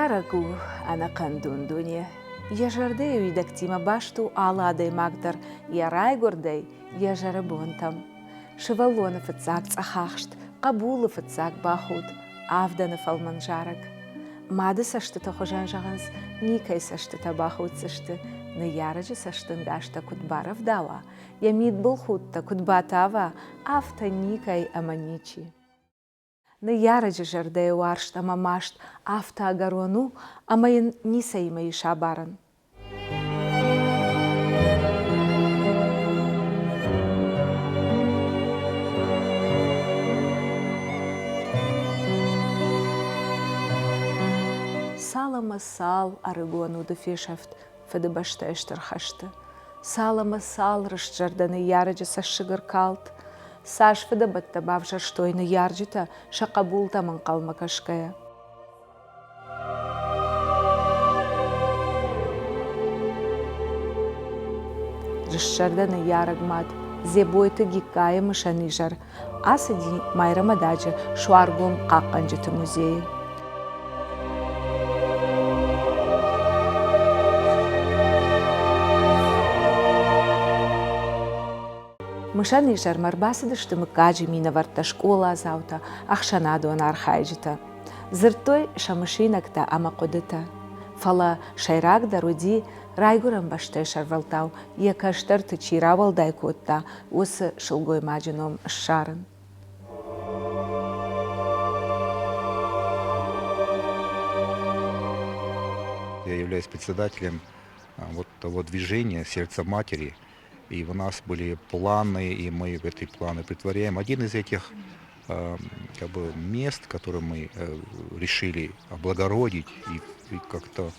Ярагу ана кандундуне. Яжардею и дактима башту аладай магдar ярайгордай яжарабонтам. Шевалонов отцак цахахшт, Кабулов отцак бахуд, Авданов алманжарак. Мады саштыта хожанжаганс, Никай саштыта бахуд сашты, на яраджи саштынгашта кудбаров дава, Ямид булхутта кудбатава, Авта Никай аманичи. На яраджи жардею аршт амамашт, Авта агарону, Амаин нисай мои шабаран. Салама сал арыгону дефешафт федебашта эштерхашты. Салама сал рашджарданы яраджи сашшыгыркалт. Саш федебатта бавжар штойны ярджита шакабулта манкалмакашкая. Рашджарданы ярагмат зебойты гиккая мышанижар. Асади майрамададжи шуаргум какканджиты музеи. Мышаны жар марбасыды штымы кажи мина варта школа азаута, ахшанаду ана архайджита. Зыртой шамышинакта ама кодыта. Фала шайрагда руди райгурам баштай шарвалтау, якаштарты чиравалдай котта, осы шылгой маджином шарын. Я являюсь председателем того движения «Сердце матери». И у нас были планы, и мы эти планы притворяем. Один из этих мест, которые мы решили облагородить и как-то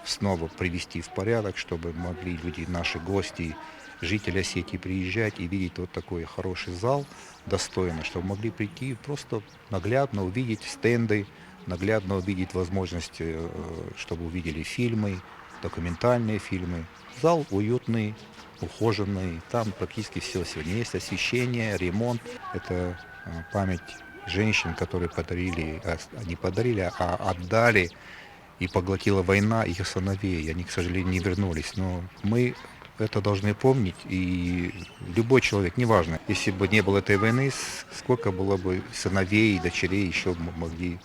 снова привести в порядок, чтобы могли люди, наши гости, жители Осетии приезжать и видеть вот такой хороший зал, достойно, чтобы могли прийти и просто наглядно увидеть стенды, наглядно увидеть возможность, чтобы увидели фильмы, документальные фильмы. Зал уютный, ухоженный, там практически все сегодня есть: освещение, ремонт. Это память женщин, которые подарили, не подарили, а отдали, и поглотила война их сыновей. Они, к сожалению, не вернулись. Но мы это должны помнить, и любой человек, неважно, если бы не было этой войны, сколько было бы сыновей и дочерей еще могли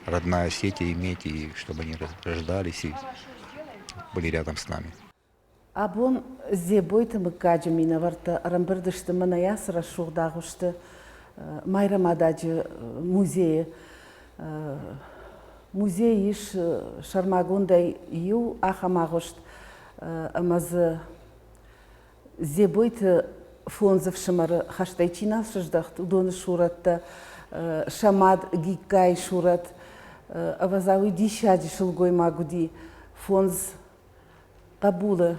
родная Осетия иметь, и чтобы они рождались и были рядом с нами. Абон зебойты мыкаджи мина варта рамбырдышты мына ясыра шуғдағышты майрамададжы музей иш шармагундай ю ахамағышт амазы зебойты фонзов шымары хаштайчина шыждақт удоны шуратты шамад гиккай шурат авазауи дишаджи шылгой магуди фонз Кабулы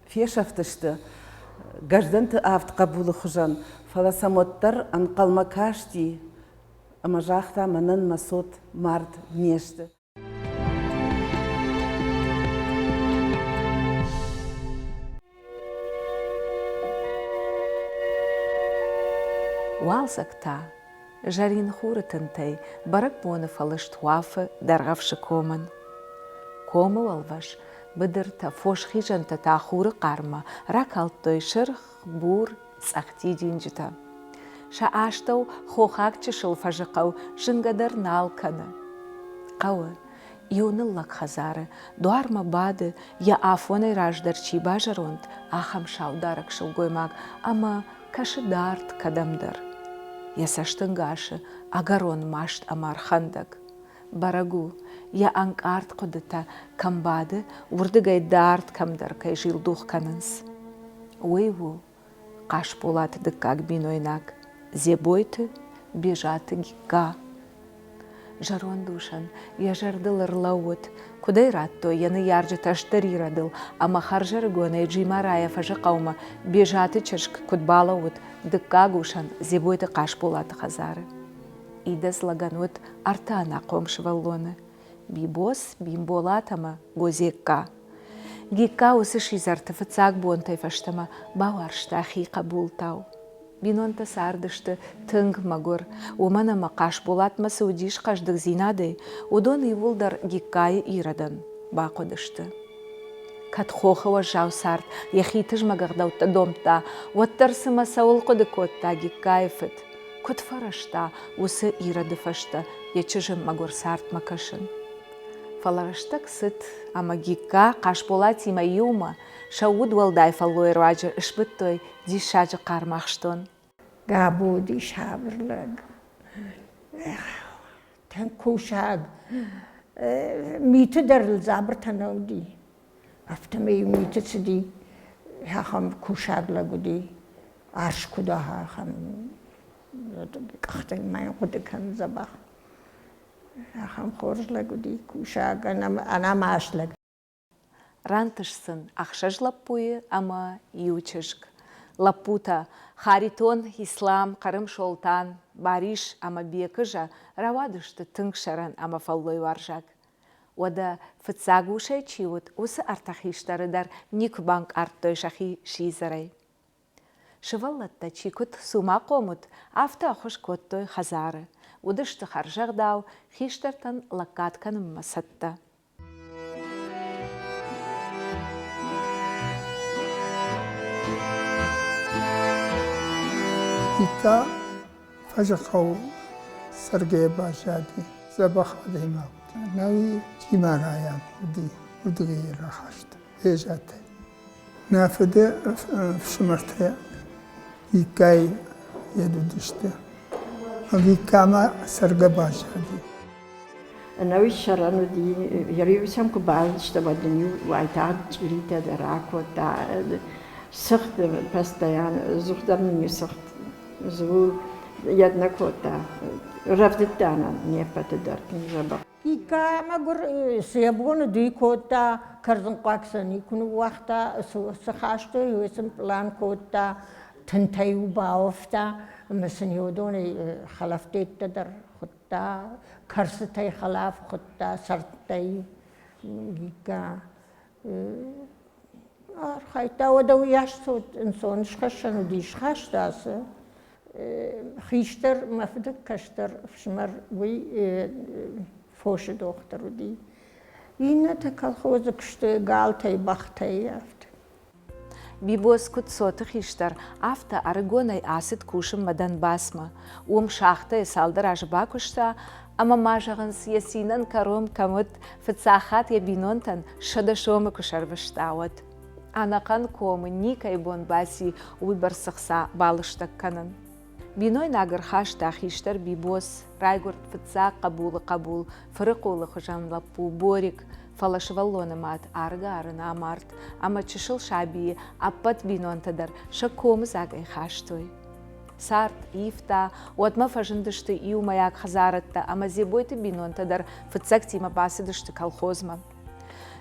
фешафтышты, гажданты авт кабулы хужан, фаласамоттар анкалма кашти, амажахта манан масот март нешті. Уалзакта, жарин хурытынтай, барак боны фалышт уафы даргавшы комын. Кому алваш, быдырта фош хижанта тахуры карма, ракалттой шырх бур цахти динджита. Ша аштау хохак чышыл фажықау жынгадар налканы. Қауы, юныллак хазары, дуарма бады, я афонай раждар чиба жаронт, ахам шаударак шылгоймаг, ама кашыдарт кадамдар. Я саштынгашы, агарон машт амархандак. Барагу, я анкарт кодыта камбады, урдыгай дарт камдар кай жилдух канынс. Уэйву, каш полаты дыкак бинойнак, зебойты, бежаты гикка. Жарон душан, я жардыл ырлауыт, кудай ратто, яны ярджы таштари радыл, ама харжары гона джимарая фажы қаума, бежаты чыршк кудбалауыт, дыкка гушан, зебойты каш полаты хазары. Идас лаганут артана комшы валлоны. Бибос бимболатама гозекка. Гикка осы шизарты фыцак бонтай фаштама бауаршта ахи кабултау. Бинонта сардышты тынг магур, умана мақаш болат масудиш қаждық зинады, удон ивулдар гиккайы ирадан бақодышты. Катхохава жау сард, яхитыж магағдаутта домта, уаттарсы масауыл қоды котта гиккайфыт. Кот фарашта, усы ирады фашта, ячыжым магур сард макашын. Фалараштак сыт, ама гикка қаш болат има юма, шауд валдай фаллой раджа ышбыттой дишаджы қармақштон. Габу дишабрлаг. Тан кушаг. Миты дәрл забр танауди. Автомей миты цыди. Хахам кушаглагуди. Арш куда хахам. Кахтай май куды кан забах. Хахам хоржлагуди кушаг анамашлаг. Рантышсын ақшаж лаппуы, ама иучышк. Лапута, Харитон, Ислам, Қарым Шолтан, Бариш, ама бекыжа, равадышты тыңшаран, ама фаллой варжак. Ода фыцагу шайчиут, усы артахиштарыдар ник банк арттой шахи шизарай. Шываллатта чикут сума комут, афта ахуш коттой хазары. Удышты харжагдау, хиштартан лакатканым масатта. Ика фажахау Сергей Башади забах димау. Нави чимарая куди удгира хашт. Ежате. Нафде шмарте икай едудиште. Викама Сергей Башади. Нави шарану ди яривсам кубал штабадню вайтад рита даракота сахт постоянно зухдарни сахт. Зву jedna kota. Равдитана не патадар кинжаба. Ика магур себон ди кота карзан қаксани куну вақта сахашто юсм план кота тантаю баофта مثل يودوني خلفتي تدر خطا كرستي خلاف خطا سرتي ika خايتا ودو يشتود إنسان شخشن ودي شخش داسه خيشتر مفدك كشتر فشمر وي فوش دختر ودي إنه تكال خوز كشت قالتي بختي يفت بيبوس كت صوت خيشتر أفتا أرجوني أسد كوشم مدن باسمة شاخته يسالدر عجبا كشتا أما ماجغن سياسينن كروم كمت فتساخات يبينونتن شدا شوم كشر بشتاوت أنا كان كوم نيكا يبون باسي ويبرسخسا بالشتك كنن بينوي ناقر خاشتا خيشتر بيبوس رايقورت فتساق قبول فرقو لخجان لبو بوريك فلاش واللون مات أرغارن أمارت أما تشل شابي أبت بينون تدر شكوم زاقي خاشتوي سارت إيفتا وات ما فجندشت إيو ماياك خزارتا أما زيبويت بينون تدر فتساقتي ما باسدشت كالخوزما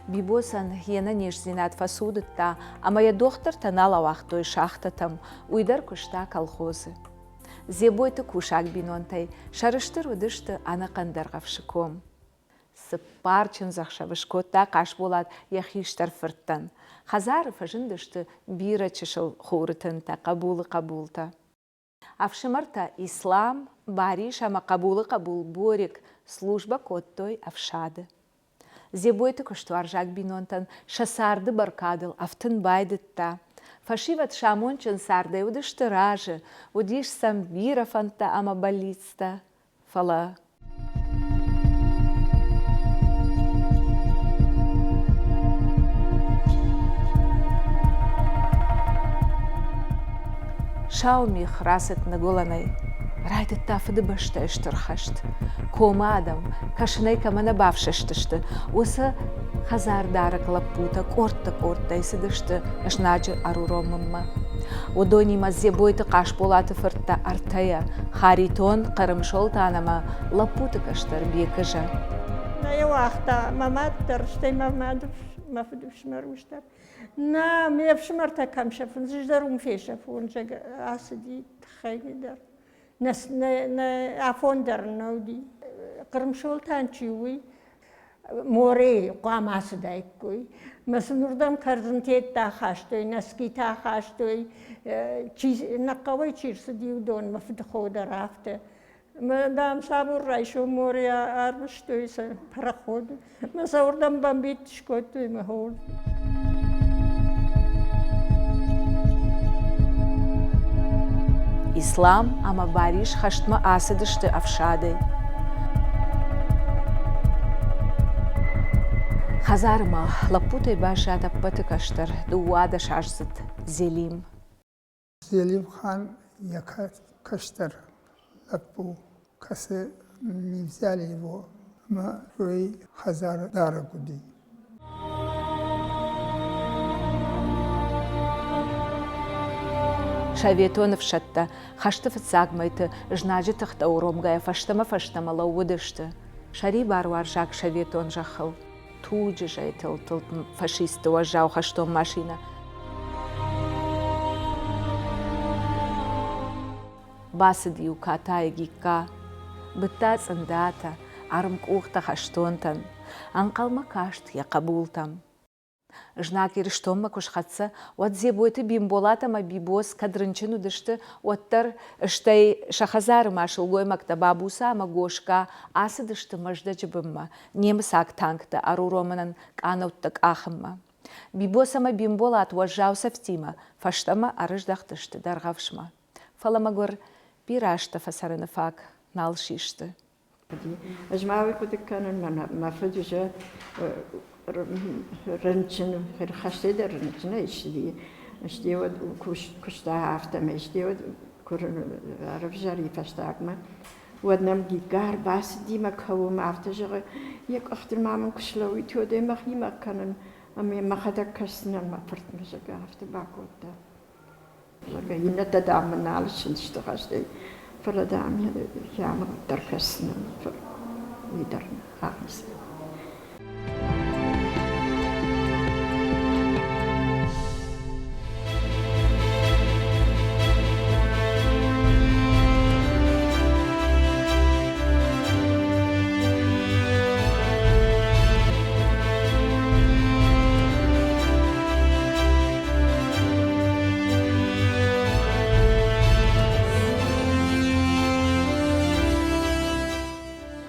بيبوسن هينا نيش زينات فاسودتا أما يا دوختر تنالا وقتوي شاختتم ويدر كشتا كالخوزي زيبويت كوشاك بينونتاي شارشتر ودشت أنا قندر غفشكوم سپارچن زخشه بشکوتا قاش بولاد یخیشتر فرتن خزار فجندشت بیره چشل خورتن تا قبول تا افشمرتا اسلام باریش اما قبول بوريك служба коттой افشاده زیبویت کشتوار جاک بینونتن شسارد برکادل افتن بایدتا فشیوت شامونچن سارده ودشت راجه ودیش سم بیره فانتا اما بالیستا فلا شاومي خراست نقولني رايت التافد بشتا اشترخشت كوما آدم كشني كمان بافششتشت وسا خزار دارك لبوتا كورتا يسدشت اشناجي ارورو مما ودوني ما زيبويت قاش بولات فرتا ارتايا خاريتون قرمشول تانما لبوتا كشتر بيكجا نايا واختا ماما ترشتي ماما ما فدوش مروشتر نا ما يفشمرتا كم شافون زجدرهم في شافون جا اسدي تخيلي در نس نا عفون در نودي قرمشول تانشيوي море қамасы дайкой. Масынурдам карзантет та хаштой, наски та хаштой, нақавай чирсы диудон мафд хода рафте. Мадам сабур райшо море арбаштой са параход. Масаурдам бамбит шкотой махол. Ислам ама бариш хаштма асыдышты афшады. Хазарма лапутай баша таппаты каштар дуада шашзыт Зелим. Зелим хан яка каштар лапу, касы не взяли его, мы Хазар Дарагуди. Шаветонов шатта, хаштыфыт сагмайты, жнаджитых тауромгая фаштама лаудышты. Шари барвар жак шаветон жахыл. Туджи жайтыл фашисты уажау хаштом машина. Басы дию катай гикка. Бытта цындата, армк ухта хаштонтан. Анкалма кашт я кабултам. Жнак ирштомма кушхатса, от зебойты бимболатама бибос кадрынчыну дышты, оттар штай шахазары машылгой мактаба буса ама гошка асы дышты мажда жыбымма, немысак танкта ару романан канауттак ахымма. Бибосама бимболат уажжау сафтима, фаштама арыждахтышты даргавшма. Фаламагор пирашта фасарыныфак налшишты. Ажмави кудыкканын мафыдыжа рынчын хастеда рынчына ишди вот кушта автоме ишди вот арабжари фастагма воднам гигар бас дима кавум автожа як ахтер мамын кушлови төде махима канын ами махада каснан мапыртмыжа автобакотта жага инната дамын алышын что хасте фарадам ямы даркаснан видар хахис.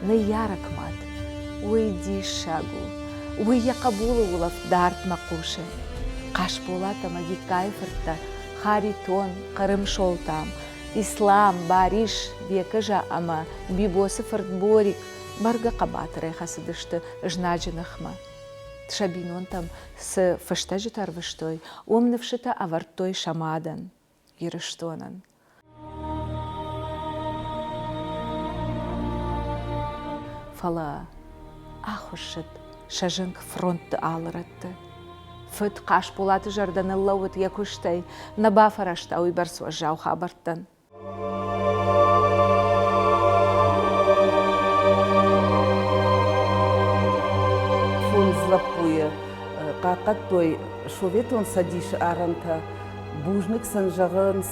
Яракмат, уйди шагу, уйя кабулу улав дарт макуши. Каш полата магикай фырта, харитон, карым шолтам, ислам, бариш, бекажа ама, бибосы фырт борик, барга кабатырай хасыдышты жнаджынахма. Тшабинон там с фаштажи тарвыштой, омнывшыта авартой шамадан, ирыштонан. Фала ахушыт шажынк фронтты алыратты. Фыт қаш полаты жарданы лауыт якуштай, наба фарашта уйбарс уажжау хабарттан. Фон злапуя, қақат той шоветон садиш аранта, бужник сан жағынс,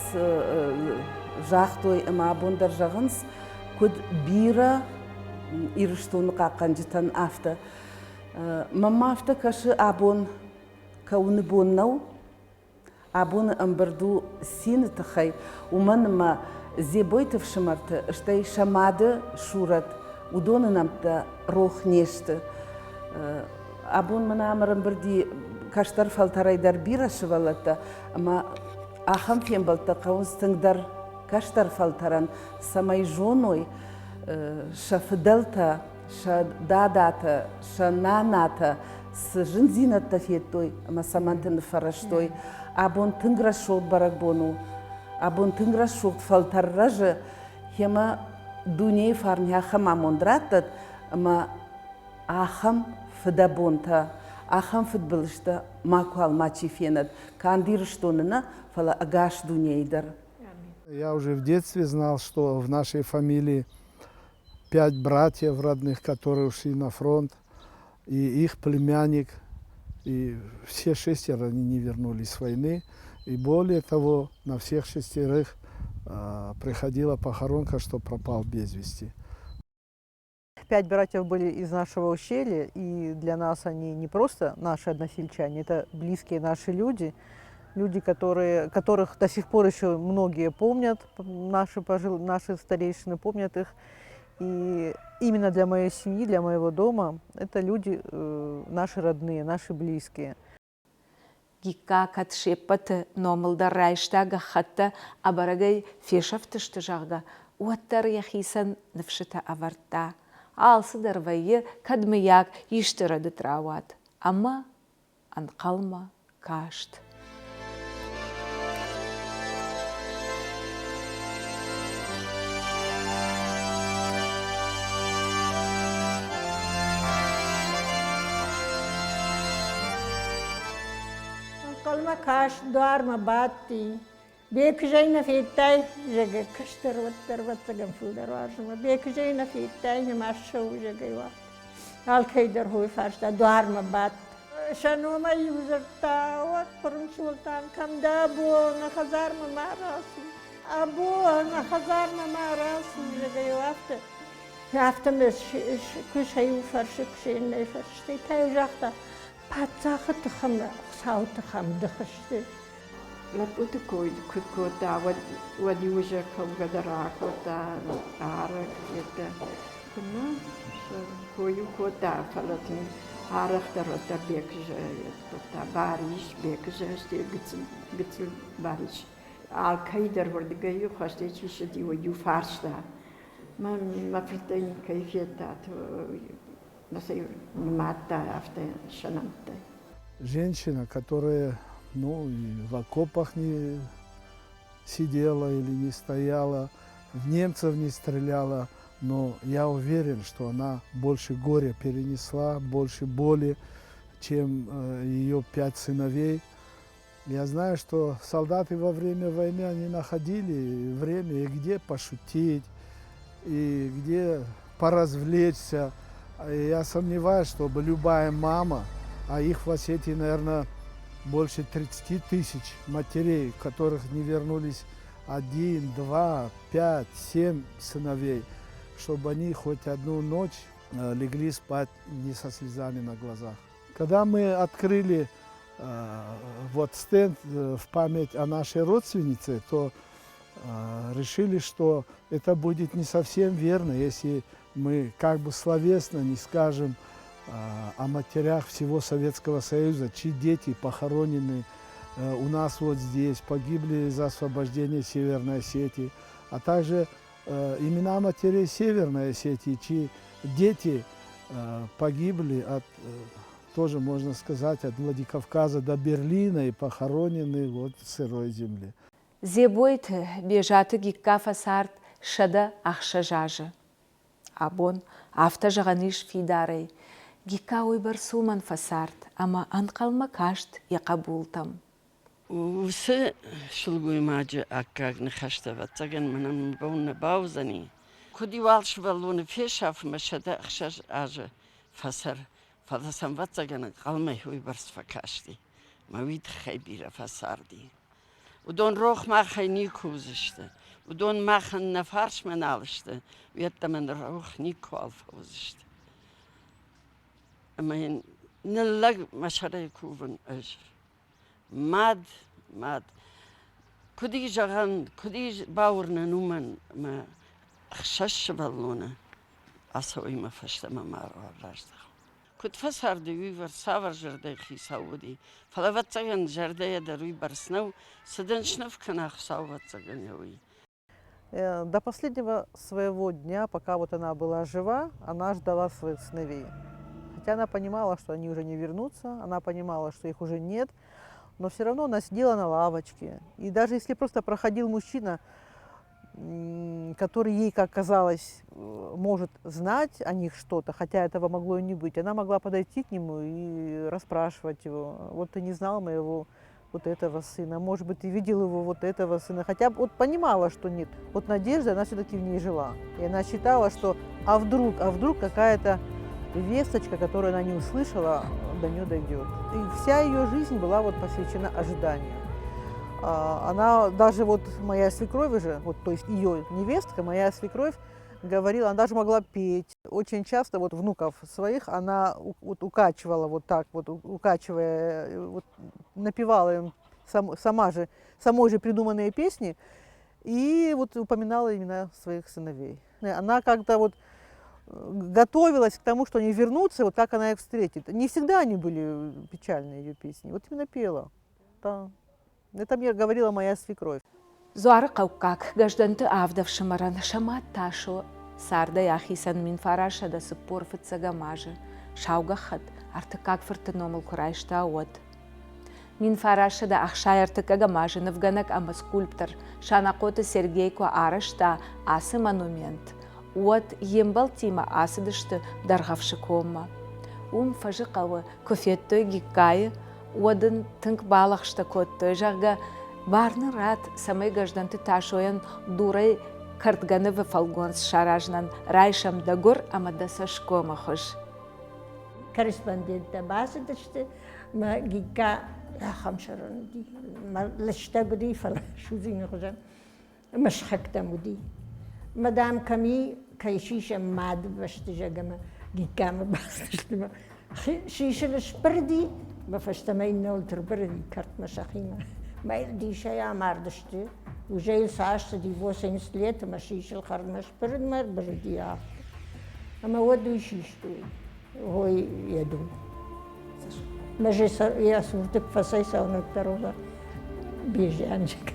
жақ той ама абондар жағынс, көд бира ирыштуны қақанжытан афта. Мама афта кашы абон кауны боннау, абоны амбарду сины тахай, уманыма зебойтов шамарты, штай шамады шурат, удоны намта рох нешті. Абон мана амарам бірді каштар фалтарайдар бира шывалата, ама ахам фембалта қауынстыңдар каштар фалтаран самай жоной, ша фиделта, ша дадата, ша наната, с жынзината феттой, ама самантын фараштой, абон тынгра шот барак бону, абон тынгра шот фалтарражы, хема дуней фарни ахам амондратат, ама ахам фидабонта, ахам фидбылышта маку алмачи фенат, кандирыштонына фала агаш дунейдар. Я уже в детстве знал, что в нашей фамилии 5 братьев родных, которые ушли на фронт, и их племянник, и все 6 они не вернулись с войны. И более того, на всех 6 приходила похоронка, что пропал без вести. этих 5 братьев были из нашего ущелья, и для нас они не просто наши односельчане, это близкие наши люди, люди, которых до сих пор еще многие помнят, наши старейшины помнят их. И именно для моей семьи, для моего дома, это люди наши родные, наши близкие. Гикка катшеппаты номылда райштага хатта абарагай фешафтышты жағда уаттар яхисан нефшита аварта. Алсы дарвайы кадмияк иштырады трават. Ама анқалма кашт. Kalma kaş doğarma batti. Bekjeyna fittay jege kıştır vattar vattagam fudar varjma. Bekjeyna fittay nemaşşu jege var. Alkayder huy farşta doğarma bat. Şanuma yuzurta vat pırın sultan kamda bu na khazarma marasu. Abu na khazarma marasu jege vafta. Haftamız kuş hayu farşı kuşin ne farştay tayjaqta. Patsaxı tıxımla sağ tıxım dıxıştı. Laputu koydu kutkuta vadi uja kavgadara kota arak yeta. Kuna koyu kota falatın arak tarota bekje kota bariş bekje işte gitsil bariş. Al-Qaeda vardı gayu xaste çişdi vadi farşta. Ma fitayın kayfiyeta Женщина, которая и в окопах не сидела или не стояла, в немцев не стреляла, но я уверен, что она больше горя перенесла, больше боли, чем ее 5 сыновей. Я знаю, что солдаты во время войны они находили время и где пошутить, и где поразвлечься. Я сомневаюсь, чтобы любая мама, а их в Осетии, наверное, больше 30 тысяч матерей, у которых не вернулись 1, 2, 5, 7 сыновей, чтобы они хоть одну ночь легли спать не со слезами на глазах. Когда мы открыли вот стенд в память о нашей родственнице, то решили, что это будет не совсем верно, если мы как бы словесно не скажем о матерях всего Советского Союза, чьи дети похоронены у нас вот здесь, погибли за освобождение Северной Осетии, а также имена матерей Северной Осетии, чьи дети погибли от, тоже можно сказать, от Владикавказа до Берлина и похоронены вот в сырой земле. Зебойт бежаты гикка фасарт шада ахшажажа. Абон автожаганиш фидарей. Гикка ойбар суман фасарт, ама анқалма кашт яқабултам. Усы шулгуй маджи аккаг нахашта ватсаген манам бауна баузани. Куди валш валуна фешаф машада ахшаж ажа фасар. Фадасам ватсаген қалмай ойбарс факашти. Мавид хайбира фасарди. Удон рох махай никузышты. Удон махан на фарш маналышты. Веттамен рох нику алфаузышты. Амайн ниллаг машарай куван аж. Мад. Куди жаган, куди баурна нуман ма хшаш валуна. Асой ма фашта ма ражда. Куд фасарди вивар савар жердей хисауди. Фалаватсаган жердея даруй барснау, саданшнав канах сауватсаган яуи. До последнего своего дня, пока вот она была жива, она ждала своих сыновей. Хотя она понимала, что они уже не вернутся, она понимала, что их уже нет, но все равно она сидела на лавочке. И даже если просто проходил мужчина, который ей, как казалось, может знать о них что-то, хотя этого могло и не быть, она могла подойти к нему и расспрашивать его. Вот ты не знал моего вот этого сына, может быть, ты видел его вот этого сына, хотя бы вот понимала, что нет. Вот надежда, она все-таки в ней жила. И она считала, что а вдруг какая-то весточка, которую она не услышала, до нее дойдет. И вся ее жизнь была вот посвящена ожиданию. Она, даже вот моя свекровь же, вот, то есть ее невестка, моя свекровь, говорила, она даже могла петь. Очень часто вот внуков своих она вот укачивала вот так, вот укачивая, вот, напевала им самой же придуманные песни и вот упоминала имена своих сыновей. Она как-то вот готовилась к тому, что они вернутся, вот как она их встретит. Не всегда они были печальные, ее песни, вот именно пела. Да. Это мне говорила моя свекровь. Зуары қауқақ, гажданты авдав шымаран, шамат ташу, сарда яхисан мин фараша да сыппор фыцага мажы, шауға хат, артықақ фырты номыл құрайшта от. Мин фараша да ақшай артықаға мажы, навганак ама скульптор, шанақоты Сергейко арашта асы монумент. От ембал тима асыдышты дарғавшы кома. Фажы қауы көфеттой гиккайы, одын тынк балақшта коттой жағға барны рад самай гажданты ташоян дурай картганы в фалгонс шаражнан райшам дагор амадаса шкома хош. Корреспондентта басыдышты, ма гикка хамшаран ди, ма лашта гуди фала шузин хожан, машхакта муди. Мадам ками кайшиша мад башты жагама гикка ма басыдышты ма шиша лашпырди, ма фаштамай нолтр бырди карт машахима. Дي شيء عمردشتي وجاي ساعشت دي 80 ليت ما شيش الخرمش برد ما بردي أما ودو يشيشتوي هو يدو ما جي يا صورتك فسيسا ونكتروها بيجي عنجك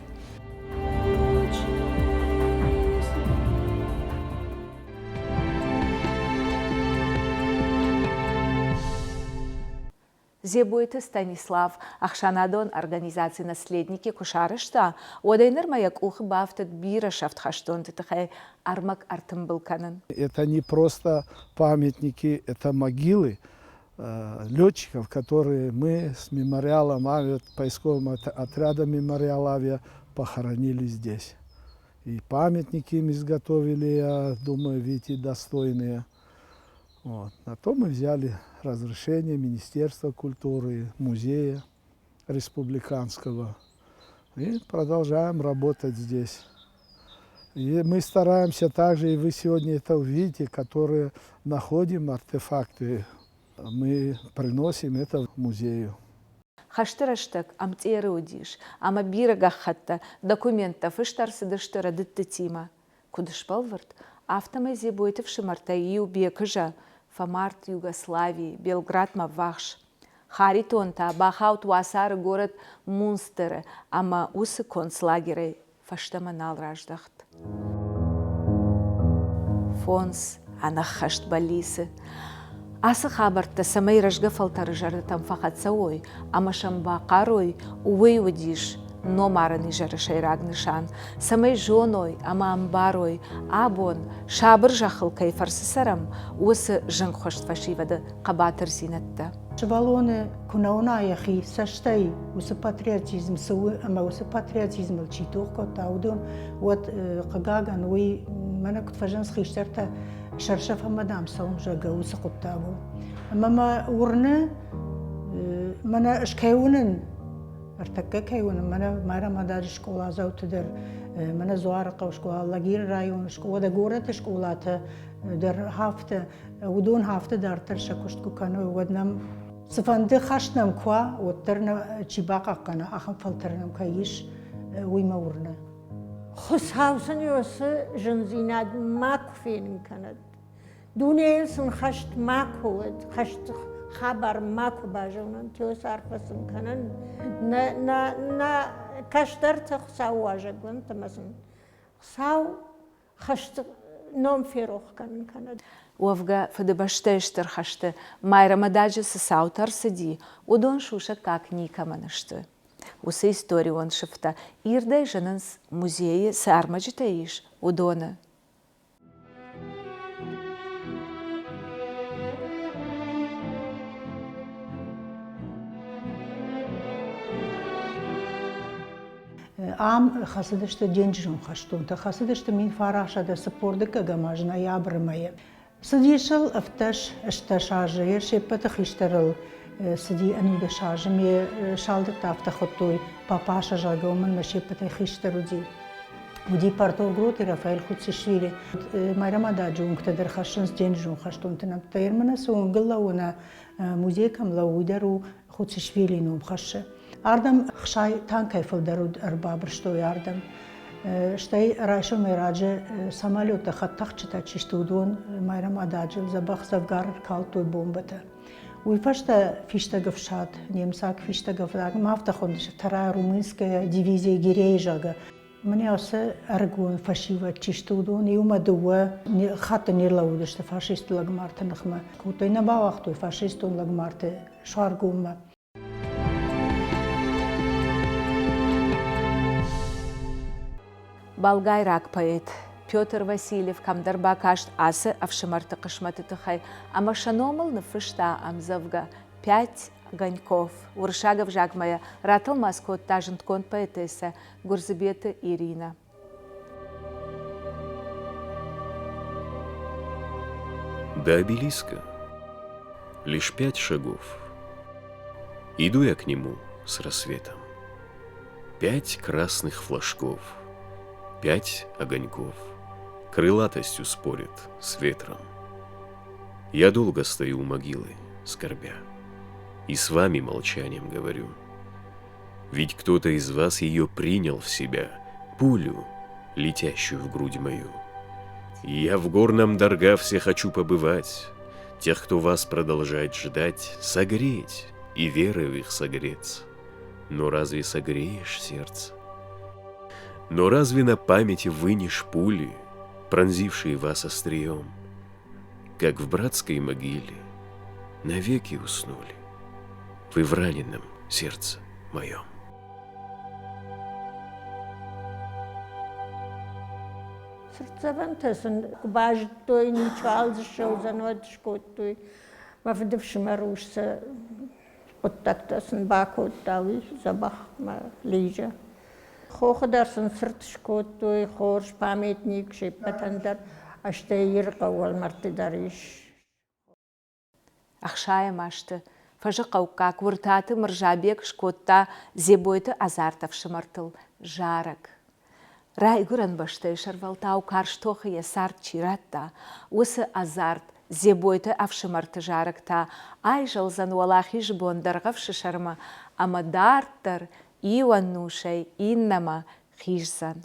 Зебуйты Станислав Ахшанадон организации «Наследники» Кушарышта, одайнер маяк ухы бафтет бирашафт хаштонты тахай армак артымбылканын. Это не просто памятники, это могилы летчиков, которые мы с мемориалом поисковым отрядом мемориал авиа похоронили здесь. И памятники им изготовили, я думаю, видите, достойные. Вот. На то мы взяли разрешение Министерства культуры, музея республиканского и продолжаем работать здесь. И мы стараемся также, и вы сегодня это увидите, которые находим артефакты, мы приносим это в музею. Хаштыраштык амтері удиш, ама бирага хатта документов иштарсы дыштыра дыттытима. Кудышпалвард автомай зебуйты в Шимартаию бекыжа, Фамарт Югославии, Белград Мавахш. Харитонта, Бахаут Васар город Мунстеры, ама усы концлагерей фаштаманал раждахт. Фонс, анахашт балисы. Асы хабарта самай рожга фалтары жарды там фахатсауой, ама шамбақарой увей удиш, но мараны жары шайрагнышан. Самай жоной, ама амбарой, абон, шабыр жахыл кайфарсы сарам, усы жын хошт фашивады қабатыр зинетті. Шабалоны кунауна яхи саштай усы патриотизм сауы, ама усы патриотизм алчитух котаудон, вот қагаган уи мана кутфажан схиштарта шаршафа мадам саум жага усы коттагу. Ама урны мана шкайунын ارتكك هيون منا مدار شكولا زوتدر منا زوارق وشكولا لاغير رايون شكولا دغورت شكولات در هافته ودون هافته در ترشكشتكو كانوا ودنم سفند خشنم كوا وترنا تشباقا كنا اخم فلترنم كايش ويمورنا خص هاوسن يوس جنزيناد ماكو فين كانت دونيل سن خشت ماكو خشت خبر ماكو باجونن تيوس عارفسن كانن نا كاشترت خساو واجبن تمسن خساو خشت نوم فيروخ كانت وفقا فدبشتشتر خشت مايرا مداجة سساوتر سدي ودون شوشة как никаманышты. Усы историю он шифта ирдай женанс музее сармаджитаиш удона. عام خاصدشت جنجرم خشتون تا خاصدشت مين فراشه ده سپوردك گماجنا يابرميه سديشل افتش اشتشاجه شپت خيشترل سدي انو ده شاجمي شالد تافت خطوي باباشا جاگومن مشپت خيشترودي ودي بارتو جروتي رافائيل خوتسيشвили майрама даджун ктедер хашынс денжун хаштун тынап тайрмана суун гылла уна музей камла уйдару خوتسيشвили нум хаши ардам хшай танкайфыл дару арбабр что ярдам штай райшо мераджи самолета хаттахчита чиштудун майрама даджил забах завгар калтой бомбата уйфашта фиштагавшат немсак фиштагавлаг мафтахондиш вторая румынская дивизия гирейжага Мне осе аргун фашива чиштудун и умадуа хата нерлаудышты фашист лагмарта нахма. Кутай на бавахту фашистун лагмарта шаргума. Болгайрак поэт Петр Васильев камдарба кашт асы авшимарты кышматы тыхай, ама шаномал нафышта амзавга 5 огоньков. Уршагов жагмая ратал маскот тажент кон поэтесса Гурзебета Ирина. До обелиска лишь 5 шагов. Иду я к нему с рассветом. 5 красных флажков, 5 огоньков. Крылатостью спорят с ветром. Я долго стою у могилы, скорбя. И с вами молчанием говорю. Ведь кто-то из вас ее принял в себя, пулю, летящую в грудь мою. И я в горном Даргавсе хочу побывать, тех, кто вас продолжает ждать, согреть и верой в их согреться. Но разве согреешь сердце? Но разве на памяти вынешь пули, пронзившие вас острием, как в братской могиле навеки уснули вы в раненом сердце моем? Сърцевантесен баж той ничал зашел за ночь той ма вдъвши маруш се оттактасен бако оттали забах ма лижа. Хоходарсен съртшко той хорш паметник шепатандар а ще ирқавал мартидариш. Ахшая машты. Фажы қауқақ вұртаты мұржабек шкотта зебойты азартав шымартыл жарак. Рай гуран баштай шарвалтау карштоқы ясар чиратта. Осы азарт зебойты авшымарты жаракта. Ай жалзан уалахи жбондарғав шышарма. Ама дарттар иуаннушай иннама хижзан.